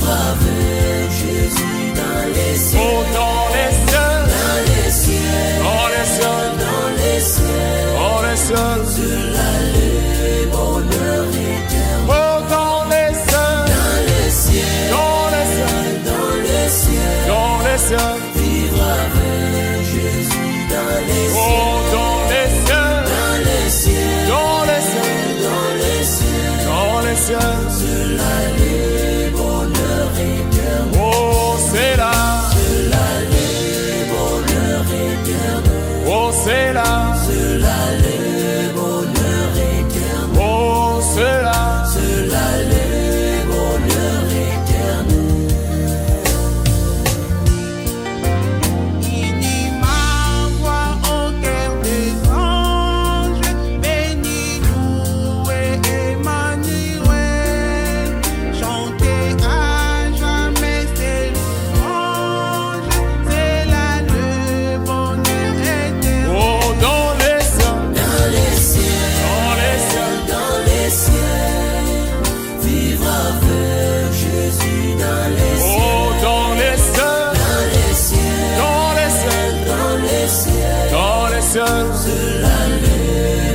vivre avec Jésus dans les cieux. Oh, dans les cieux, Dans les cieux, dans les cieux, dans les cieux, dans les cieux. cela le bonheur éternel. Oh, dans les cieux, Dans les cieux, dans les cieux, dans les cieux, dans les cieux. vivre avec Jésus dans les cieux. Oh, dans les cieux, Dans les cieux, dans les cieux, dans les cieux, dans les cieux. cela le bonheur éternel. Oh, c'est là, Cela le bonheur éternel. oh, c'est là, Cela le bonheur éternel. oh, c'est là. Cela le bonheur éternel. Inima voix au cœur des anges, béni, loué Emmanuel, chantez à jamais ses louanges, c'est là le bonheur éternel. Oh, dans les cieux, Dans les cieux, dans les cieux. dans les cieux, vivre avec Jésus dans les cieux. Oh, dans les cieux, Dans les cieux, dans les cieux, dans les cieux, dans les cieux. cela le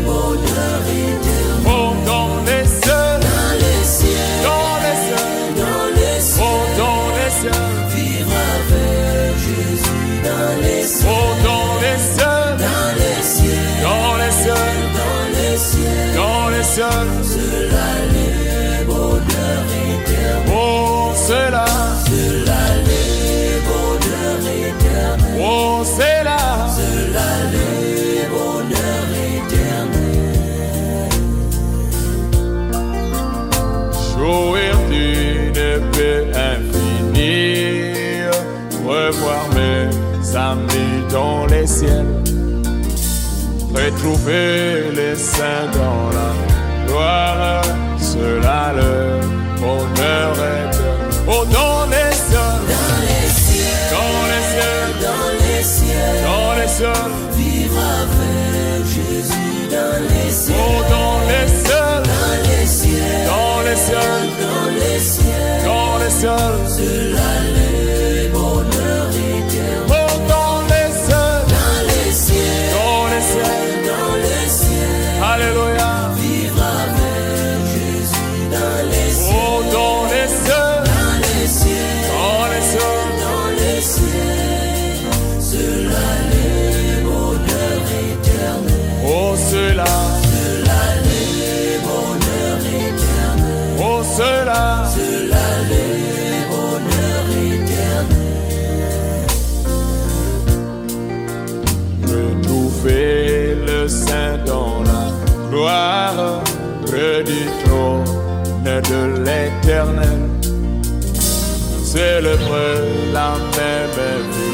bonheur éternel. Oh, dans les cieux, Dans les cieux, dans les cieux, dans les cieux, oh, dans les cieux, vivre avec Jésus dans les cieux. oh, dans les cieux, Dans les cieux, dans les cieux, dans les cieux, dans les cieux. cela le bonheur éternel. Oh, c'est là, Cela le bonheur éternel. oh, c'est là. Cela le bonheur éternel. Jouir d'une paix infinie, revoir mes amis dans les ciels, retrouver les saints dans la gloire, cela le bonheur éternel. Oh, dans les cieux, Dans les cieux, dans les cieux, dans les cieux, dans les cieux, vivre avec Jésus dans les cieux. oh, dans les cieux, Dans les cieux, dans les cieux, dans les cieux, dans les cieux, cela le bonheur éternel. oh, dans les cieux, Dans les cieux, dans les cieux, dans les cieux, alléluia, vivre avec Jésus dans les cieux. oh, dans les cieux, Dans les cieux, dans les cieux, dans les cieux, cela le bonheur éternel. oh, cela, Cela le bonheur éternel. oh, cela, Cela le bonheur éternel. retrouver le Saint dans la gloire, près du trône de l'Éternel, célébrer la même vie